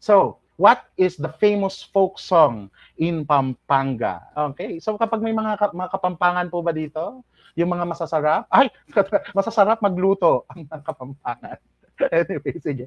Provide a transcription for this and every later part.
So, what is the famous folk song in Pampanga? Okay, so kapag may mga Kapampangan po ba dito? Yung mga masasarap? Ay, masasarap magluto ang mga Kapampangan. Anyway, sige.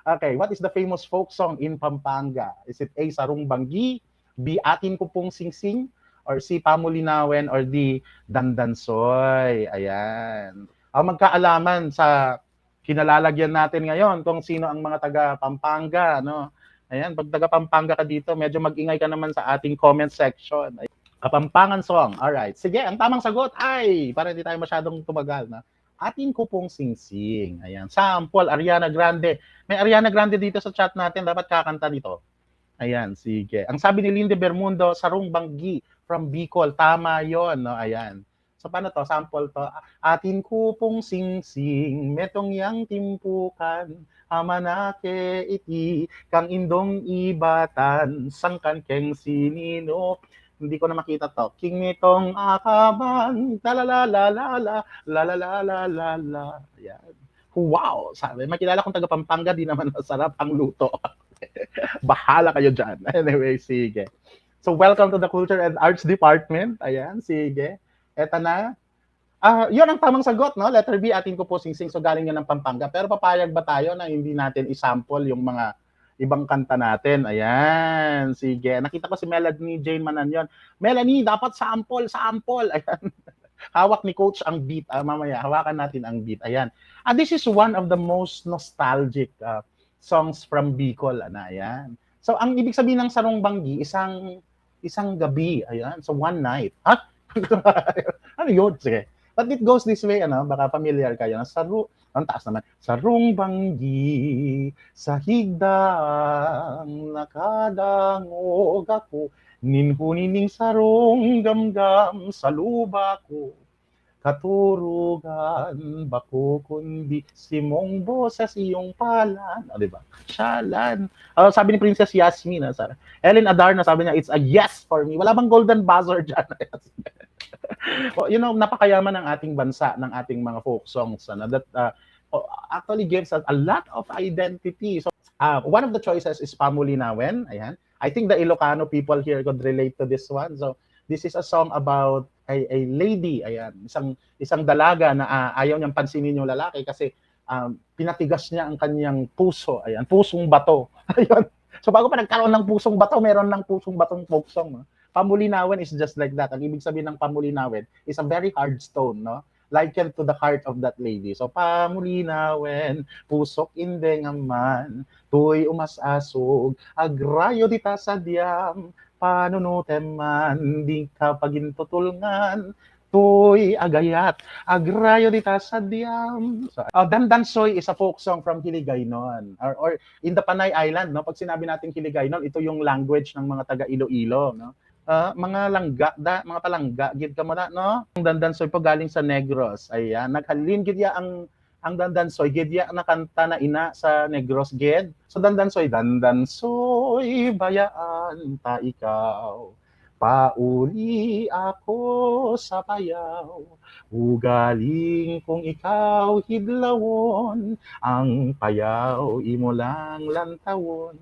Okay, what is the famous folk song in Pampanga? Is it A, Sarong Banggi, B, Atin Ko Pong Singsing, or C, Pamulinawen, or D, Dandansoy? Ayan. Ang magkaalaman sa kinalalagyan natin ngayon kung sino ang mga taga Pampanga, no? Ayan, pag taga Pampanga ka dito, medyo mag-ingay ka naman sa ating comment section. Kapampangan song. Alright. Sige, ang tamang sagot ay, para hindi tayo masyadong tumagal, na Atin Ko Pong Singsing. Ayan. Sample, Ariana Grande. May Ariana Grande dito sa chat natin. Dapat kakanta dito. Ayan, sige. Ang sabi ni Lindy Bermundo, Sarong Banggi from Bicol. Tama yon, no? Ayan. So, paano to? Sample to. Atin Ko Pong Singsing, metong yang timpukan, amanake iti, kang indong ibatan, sangkan keng sinino, hindi ko na makita to. King nitong akaban, talalalalala, lalalalalala. Ayan. Wow! Sabi, makilala kong taga Pampanga, di naman masarap ang luto. Bahala kayo dyan. Anyway, sige. So, welcome to the Culture and Arts Department. Ayan, sige. Eto na. Yun ang tamang sagot, no? Letter B, Atin Ko Po Singsing. So, galing yan ng Pampanga. Pero papayag ba tayo na hindi natin isample yung mga ibang kanta natin? Ayan, sige. Nakita ko si Melanie Jane Mananyon. Melanie, dapat sample. Ayan. Hawak ni Coach ang beat. Mamaya, hawakan natin ang beat. Ayan. This is one of the most nostalgic songs from Bicol. Ayan. So, ang ibig sabihin ng Sarong Banggi, isang gabi. Ayan. So, one night. Ano yun? Sige. But it goes this way, baka familiar kayo. Ang taas naman. Sarong Banggi, sa higdang nakadangog ako, ninhunining sarong gamgam sa luba ko. Katurugan, bako kundi simong boses iyong palan. Diba? Shalan. Sabi ni Princess Yasmin, Ellen Adarna, sabi niya, it's a yes for me. Wala bang golden buzzer dyan? Napakayaman ng ating bansa, ng ating mga folk songs that actually gives us a lot of identity. So, one of the choices is Pamulinawen. Ayan. I think the Ilocano people here could relate to this one. So, this is a song about a lady, ayan, isang dalaga na ayaw niyang pansinin yung lalaki kasi pinatigas niya ang kanyang puso, ayan, pusong bato. Ayun. So bago pa nagkaroon ng pusong bato, meron ng pusong batong folk song. No? Pamulinawen is just like that. Ang ibig sabihin ng Pamulinawen is a very hard stone, no? Likened to the heart of that lady. So Pamulinawen, pusok indengaman, tuy umasasog, agrayo dita sa diam, panunutem man, di ka pagintutulngan, tuy agayat, agrayo dita sa diam. So, Dandansoy is a folk song from Hiligaynon, or in the Panay Island, no? Pag sinabi natin Hiligaynon, ito yung language ng mga taga Iloilo, no? Mga palangga, gid ka mo na, no? Ang Dandansoy po galing sa Negros. Ayan, naghalin gid ya ang Dandansoy, gid ya nakanta na ina sa Negros gid. So Dandansoy, bayaan ta ikaw. Pauli ako sa payaw, ugaling kung ikaw hidlawon, ang payaw imo lang lantawon.